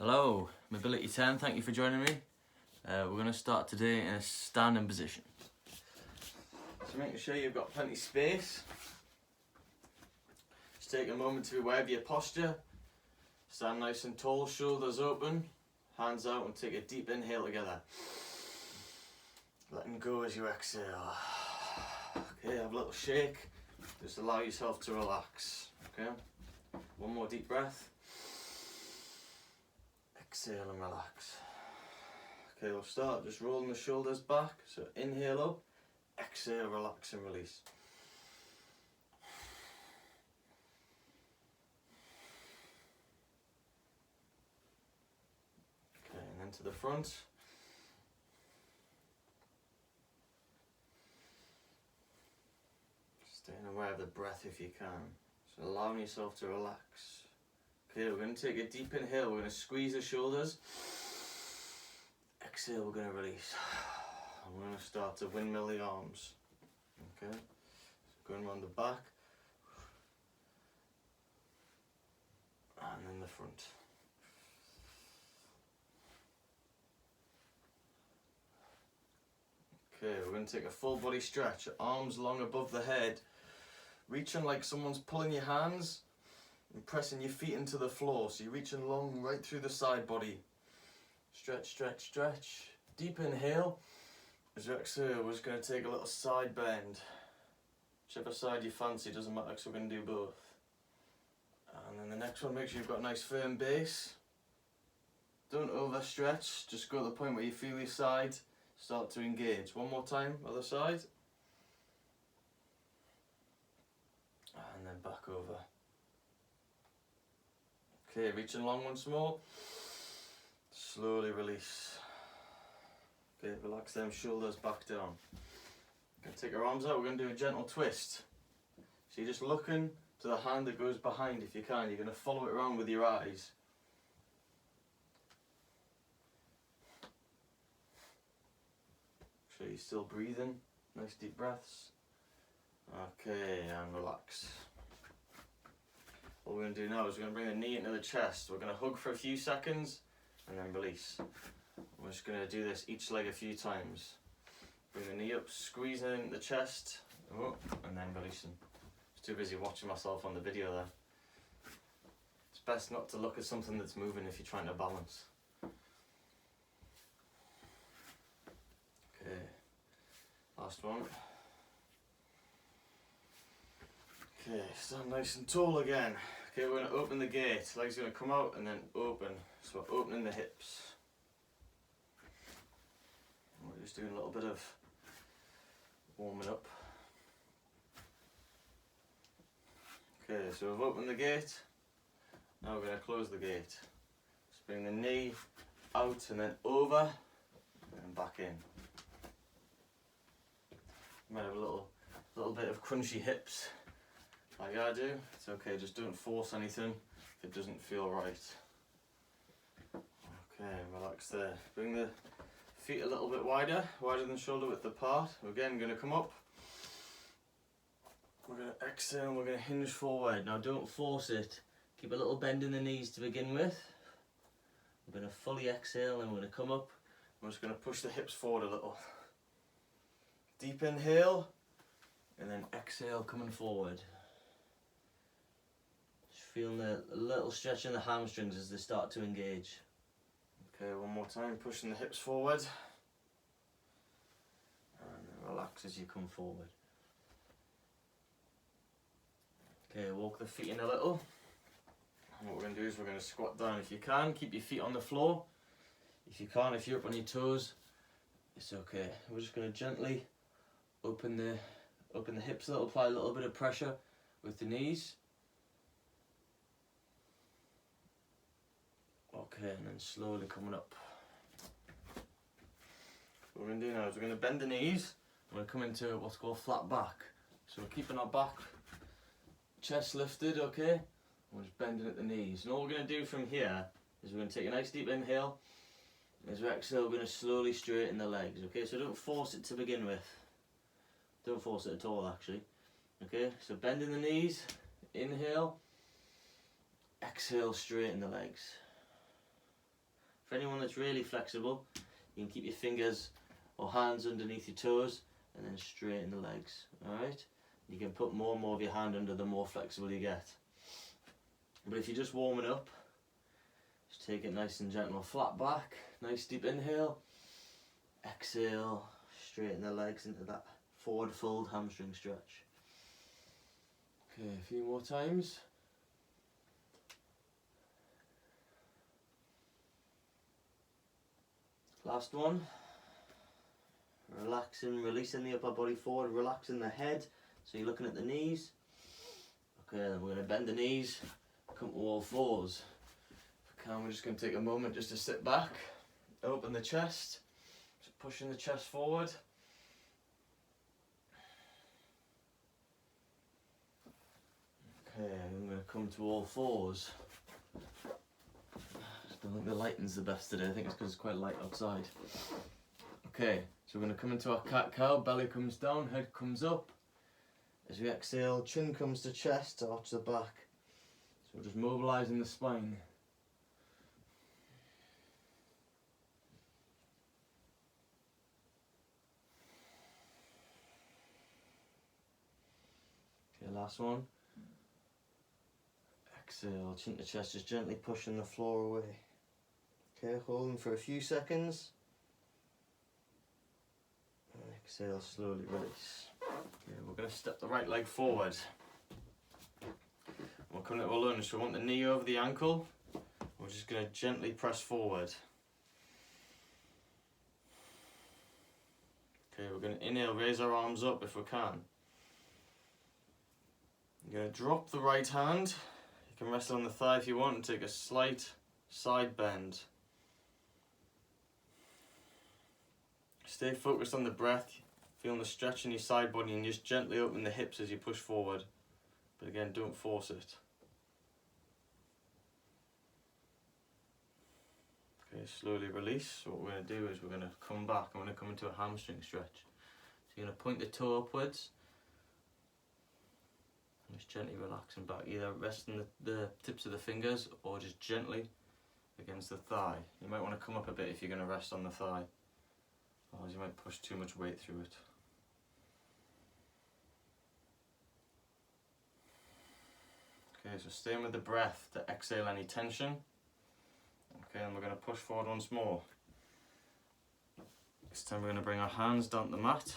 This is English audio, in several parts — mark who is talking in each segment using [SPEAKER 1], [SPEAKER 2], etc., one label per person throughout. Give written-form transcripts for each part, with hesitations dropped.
[SPEAKER 1] Hello, Mobility 10, thank you for joining me. We're going to start today in a standing position. So making sure you've got plenty of space. Just take a moment to be aware of your posture. Stand nice and tall, shoulders open, hands out, and take a deep inhale together. Letting go as you exhale. Okay, have a little shake. Just allow yourself to relax. Okay, one more deep breath. Exhale and relax. Okay, we'll start just rolling the shoulders back. So inhale up, exhale, relax and release. Okay, and then to the front. Staying aware of the breath if you can. So allowing yourself to relax. Okay, we're going to take a deep inhale. We're going to squeeze the shoulders. Exhale, we're going to release. And we're going to start to windmill the arms. Okay, so going around the back. And then the front. Okay, we're going to take a full body stretch. Arms long above the head. Reaching like someone's pulling your hands. And pressing your feet into the floor, so you're reaching long right through the side body. Stretch, stretch, stretch. Deep inhale. As you exhale, we're just going to take a little side bend. Whichever side you fancy, doesn't matter, because we're going to do both. And then the next one, make sure you've got a nice firm base. Don't overstretch, just go to the point where you feel your side start to engage. One more time, other side. And then back over. Okay, reaching long once more. Slowly release. Okay, relax them shoulders back down. Gonna take our arms out, we're going to do a gentle twist. So you're just looking to the hand that goes behind if you can. You're going to follow it around with your eyes. Make sure you're still breathing. Nice deep breaths. Okay, and relax. What we're going to do now is we're going to bring the knee into the chest. We're going to hug for a few seconds and then release. We're just going to do this each leg a few times. Bring the knee up, squeezing into the chest, and then releasing. I was too busy watching myself on the video there. It's best not to look at something that's moving if you're trying to balance. Okay, last one. Okay, stand nice and tall again. Okay, we're going to open the gate. Legs going to come out and then open. So we're opening the hips. We're just doing a little bit of warming up. Okay, so we've opened the gate. Now we're going to close the gate. Just bring the knee out and then over and back in. You might have a little bit of crunchy hips. Like I do, it's okay, just don't force anything if it doesn't feel right. Okay, relax there. Bring the feet a little bit wider than shoulder width apart. We're again going to come up. We're going to exhale and we're going to hinge forward. Now don't force it. Keep a little bend in the knees to begin with. We're going to fully exhale and we're going to come up. We're just going to push the hips forward a little. Deep inhale and then exhale coming forward. Feeling a little stretch in the hamstrings as they start to engage. Okay, one more time, pushing the hips forward. And relax as you come forward. Okay, walk the feet in a little. And what we're going to do is we're going to squat down. If you can, keep your feet on the floor. If you can't, if you're up on your toes, it's okay. We're just going to gently open the hips a little, apply a little bit of pressure with the knees. Okay, and then slowly coming up. What we're going to do now is we're going to bend the knees. We're going to come into what's called flat back. So we're keeping our back, chest lifted, okay? We're just bending at the knees. And all we're going to do from here is we're going to take a nice deep inhale. As we exhale, we're going to slowly straighten the legs, okay? So don't force it to begin with. Don't force it at all, actually. Okay, so bending the knees, inhale. Exhale, straighten the legs.
[SPEAKER 2] For anyone that's really flexible, you can keep your fingers or hands underneath your toes and then straighten the legs, alright? You can put more and more of your hand under the more flexible you get. But if you're just warming up, just take it nice and gentle, flat back, nice deep inhale, exhale, straighten the legs into that forward fold hamstring stretch. Okay, a few more times. Last one. Relaxing, releasing the upper body forward, relaxing the head, so you're looking at the knees. Okay, then we're going to bend the knees, come to all fours. If I can, we're just going to take a moment just to sit back, open the chest, just pushing the chest forward. Okay, I'm going to come to all fours. I don't think the lighting's the best today, I think it's because it's quite light outside. Okay, so we're going to come into our cat-cow, belly comes down, head comes up. As we exhale, chin comes to chest, arch the back. So we're just mobilising the spine. Okay, last one. Exhale, chin to chest, just gently pushing the floor away. Okay, holding for a few seconds. And exhale, slowly release. Okay, we're going to step the right leg forward. We're coming to a lunge, so we want the knee over the ankle. We're just going to gently press forward. Okay, we're going to inhale, raise our arms up if we can. You're going to drop the right hand. You can rest on the thigh if you want and take a slight side bend. Stay focused on the breath, feeling the stretch in your side body, and just gently open the hips as you push forward. But again, don't force it. Okay, slowly release. So what we're going to do is we're going to come back. I'm going to come into a hamstring stretch. So you're going to point the toe upwards. And just gently relaxing back, either resting the tips of the fingers or just gently against the thigh. You might want to come up a bit if you're going to rest on the thigh. Otherwise you might push too much weight through it. Okay, so staying with the breath to exhale any tension. Okay, and we're going to push forward once more. This time we're going to bring our hands down the mat.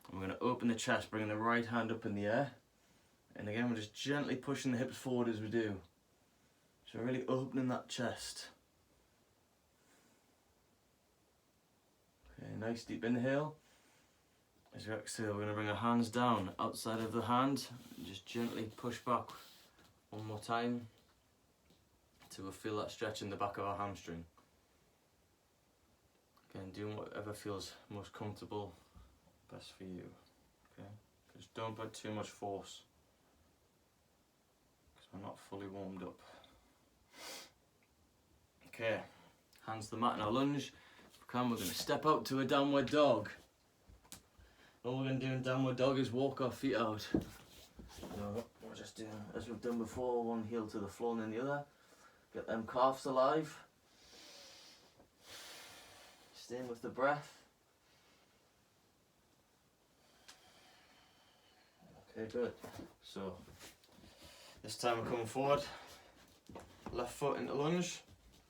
[SPEAKER 2] And we're going to open the chest, bringing the right hand up in the air. And again, we're just gently pushing the hips forward as we do. So really opening that chest. Okay, nice deep inhale. As you exhale, we're going to bring our hands down outside of the hand and just gently push back one more time until we feel that stretch in the back of our hamstring. Again, doing whatever feels most comfortable, best for you. Okay, just don't put too much force because we're not fully warmed up. Okay, hands to the mat in our lunge. We're going to step out to a downward dog. All we're going to do in downward dog is walk our feet out. So we're just doing as we've done before, one heel to the floor and then the other. Get them calves alive. Staying with the breath. Okay, good. So this time we're coming forward. Left foot into lunge.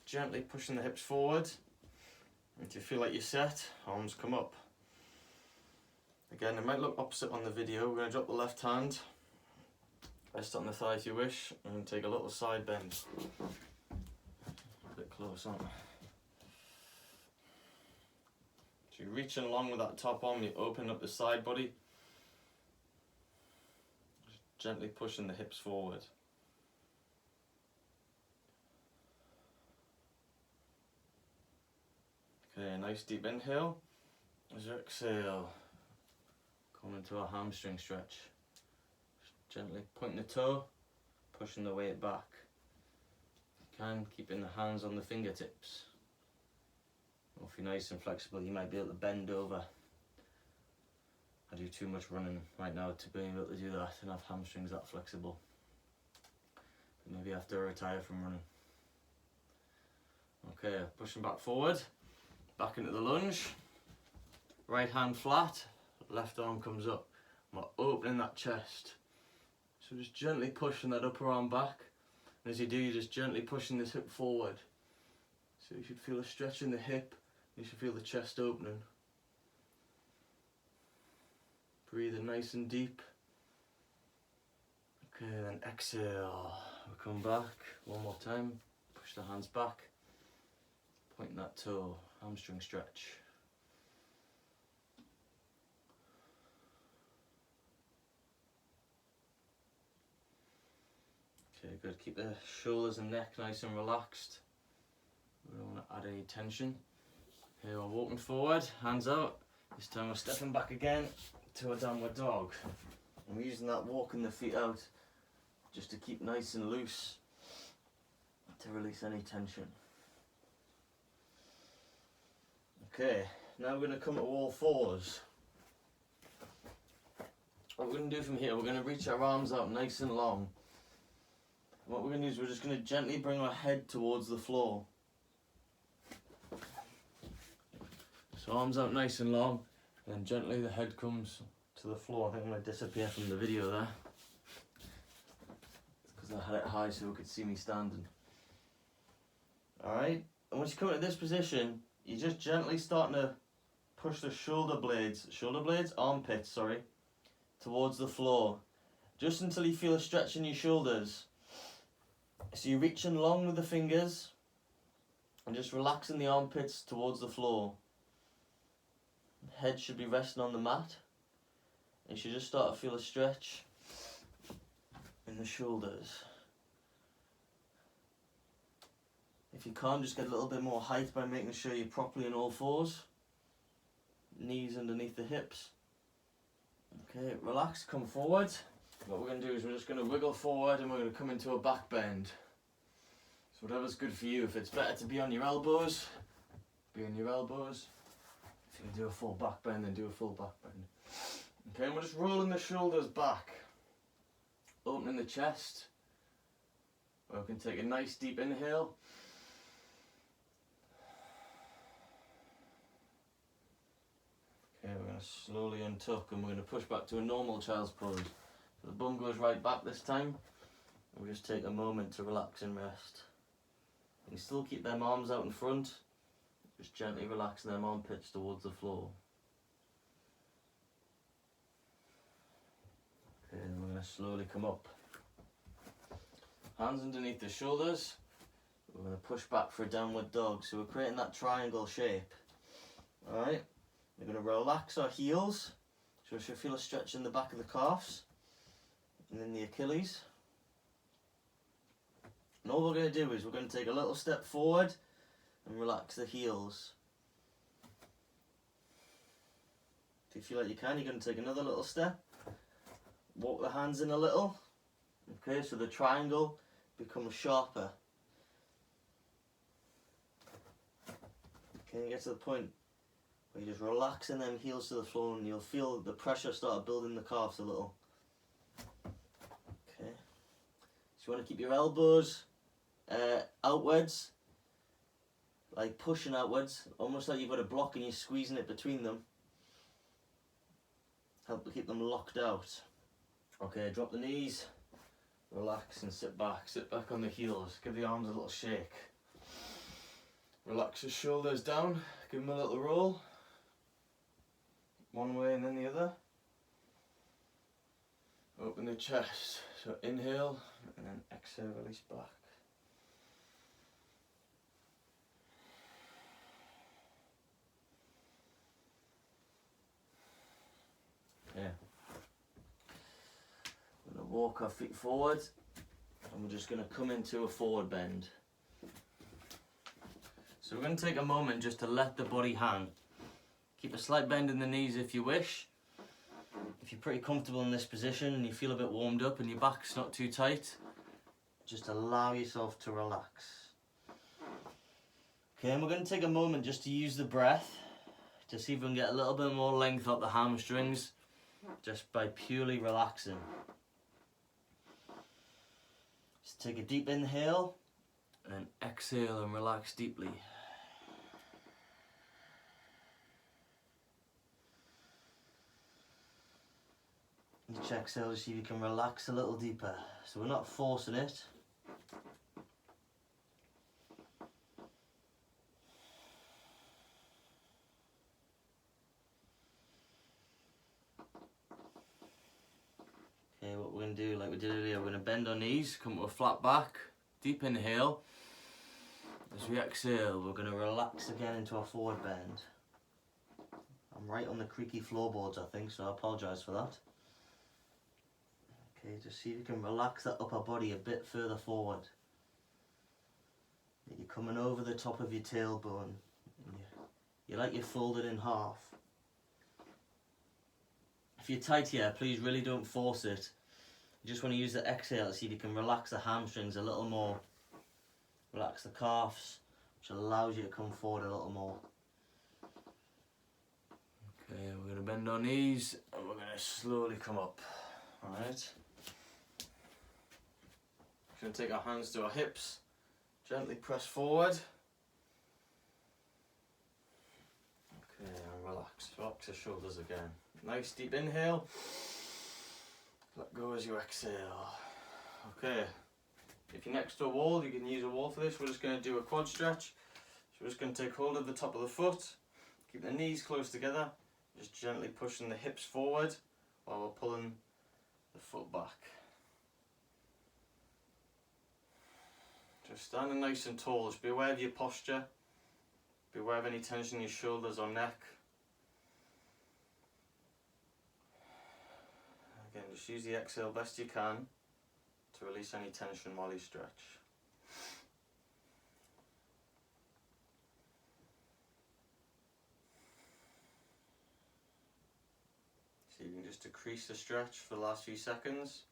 [SPEAKER 2] Gently pushing the hips forward. If you feel like you're set, arms come up. Again, it might look opposite on the video. We're going to drop the left hand, rest on the thigh if you wish, and take a little side bend. A bit close on. So you're reaching along with that top arm, you open up the side body. Just gently pushing the hips forward. Okay, nice deep inhale. As you exhale, come into a hamstring stretch. Just gently pointing the toe, pushing the weight back. If you can, keeping the hands on the fingertips. Or if you're nice and flexible, you might be able to bend over. I do too much running right now to be able to do that and have hamstrings that flexible. But maybe I have to retire from running. Okay, pushing back forward, back into the lunge. Right hand flat, left arm comes up. We're opening that chest. So just gently pushing that upper arm back. And as you do, you're just gently pushing this hip forward. So you should feel a stretch in the hip. You should feel the chest opening. Breathing nice and deep. Okay, then exhale. We'll come back one more time. Push the hands back. Point that toe, hamstring stretch. Okay, good. Keep the shoulders and neck nice and relaxed. We don't want to add any tension. Here we're walking forward, hands out. This time we're stepping back again to a downward dog. And we're using that walking the feet out just to keep nice and loose, to release any tension. Okay, now we're going to come to all fours. What we're going to do from here, we're going to reach our arms out nice and long. What we're going to do is we're just going to gently bring our head towards the floor. So arms out nice and long, and then gently the head comes to the floor. I think I'm going to disappear from the video there, because I had it high so you could see me standing. Alright, and once you come to this position, you're just gently starting to push the armpits, towards the floor. Just until you feel a stretch in your shoulders. So you're reaching long with the fingers and just relaxing the armpits towards the floor. Head should be resting on the mat. And you should just start to feel a stretch in the shoulders. If you can't, just get a little bit more height by making sure you're properly on all fours. Knees underneath the hips. Okay, relax, come forward. What we're going to do is we're just going to wiggle forward and we're going to come into a back bend. So whatever's good for you. If it's better to be on your elbows, be on your elbows. If you can do a full back bend, then do a full back bend. Okay, and we're just rolling the shoulders back. Opening the chest. We can take a nice deep inhale. Okay, we're going to slowly untuck and we're going to push back to a normal child's pose. So the bum goes right back this time. We'll just take a moment to relax and rest. You still keep them arms out in front. Just gently relaxing them armpits towards the floor. Okay, and we're going to slowly come up. Hands underneath the shoulders. We're going to push back for a downward dog. So we're creating that triangle shape. Alright. We're going to relax our heels. So we should feel a stretch in the back of the calves. And then the Achilles. And all we're going to do is we're going to take a little step forward and relax the heels. If you feel like you can, you're going to take another little step. Walk the hands in a little. Okay, so the triangle becomes sharper. Okay, you get to the point where you're just relaxing them heels to the floor and you'll feel the pressure start building the calves a little. Okay, so you want to keep your elbows outwards, like pushing outwards, almost like you've got a block and you're squeezing it between them. Help to keep them locked out. Okay, drop the knees, relax and sit back on the heels, give the arms a little shake. Relax the shoulders down, give them a little roll. One way and then the other. Open the chest, so inhale and then exhale, release back. Yeah. We're going to walk our feet forward and we're just going to come into a forward bend. So we're going to take a moment just to let the body hang. Keep a slight bend in the knees if you wish. If you're pretty comfortable in this position and you feel a bit warmed up and your back's not too tight, just allow yourself to relax. Okay, and we're going to take a moment just to use the breath to see if we can get a little bit more length up the hamstrings just by purely relaxing. Just take a deep inhale And exhale and relax deeply. Each exhale, see if you can relax a little deeper. So we're not forcing it. Okay, what we're going to do, like we did earlier, we're going to bend our knees, come to a flat back, deep inhale. As we exhale, we're going to relax again into our forward bend. I'm right on the creaky floorboards, I think, so I apologise for that. Okay, just see if you can relax that upper body a bit further forward. You're coming over the top of your tailbone. You're like you're folded in half. If you're tight here, please really don't force it. You just want to use the exhale to see if you can relax the hamstrings a little more. Relax the calves, which allows you to come forward a little more. Okay, we're going to bend our knees and we're going to slowly come up. Alright.
[SPEAKER 1] We're going to take our hands to our hips, gently press forward. Okay, and relax. Relax the shoulders again. Nice deep inhale. Let go as you exhale. Okay. If you're next to a wall, you can use a wall for this. We're just going to do a quad stretch. So we're just going to take hold of the top of the foot, keep the knees close together, just gently pushing the hips forward while we're pulling the foot back. Just standing nice and tall. Just be aware of your posture. Be aware of any tension in your shoulders or neck. Again, just use the exhale best you can to release any tension while you stretch. So you can just decrease the stretch for the last few seconds.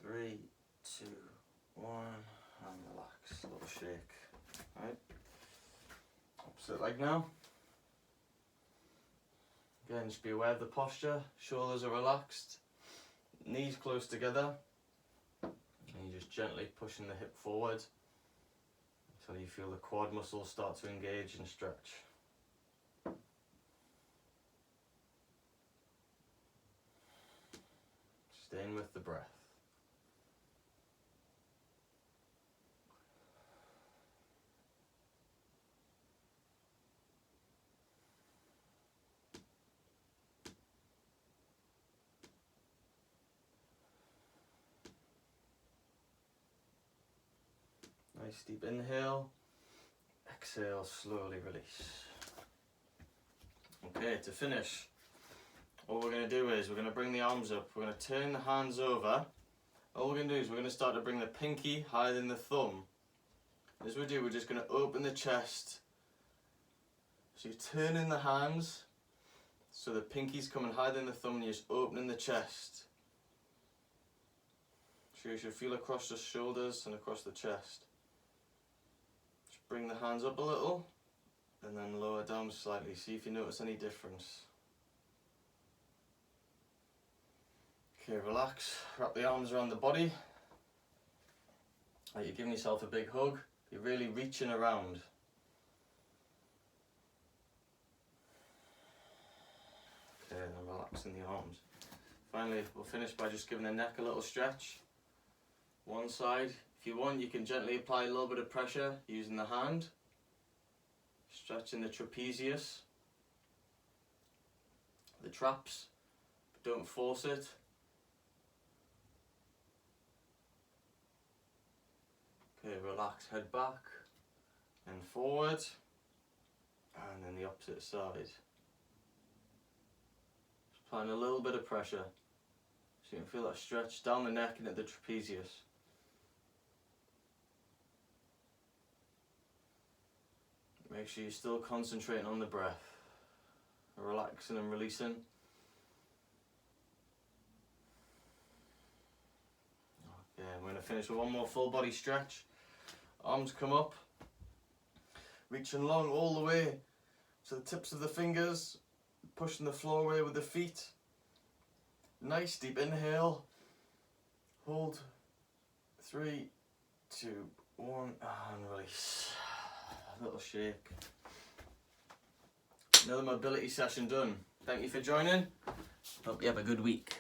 [SPEAKER 1] 3, 2, 1, and relax. A little shake. Right. Opposite leg now. Again, just be aware of the posture. Shoulders are relaxed. Knees close together. And you're just gently pushing the hip forward until you feel the quad muscles start to engage and stretch. Staying with the breath. Nice deep inhale, exhale, slowly release. Okay, to finish, what we're going to do is we're going to bring the arms up, we're going to turn the hands over. All we're going to do is we're going to start to bring the pinky higher than the thumb. As we do, we're just going to open the chest. So you're turning the hands, so the pinky's coming higher than the thumb and you're just opening the chest. So you should feel across the shoulders and across the chest. Bring the hands up a little and then lower down slightly. See if you notice any difference. Okay, relax. Wrap the arms around the body. Like you're giving yourself a big hug. You're really reaching around. Okay, then relaxing the arms. Finally, we'll finish by just giving the neck a little stretch. One side. If you want, you can gently apply a little bit of pressure using the hand, stretching the trapezius, the traps, but don't force it. Okay, relax, head back and forward, and then the opposite side. Just applying a little bit of pressure so you can feel that stretch down the neck and at the trapezius. Make sure you're still concentrating on the breath, relaxing and releasing. Okay, I'm going to finish with one more full body stretch. Arms come up, reaching long all the way to the tips of the fingers, pushing the floor away with the feet. Nice deep inhale, hold 3, 2, 1, and release. A little shake. Another mobility session done. Thank you for joining. Hope you have a good week.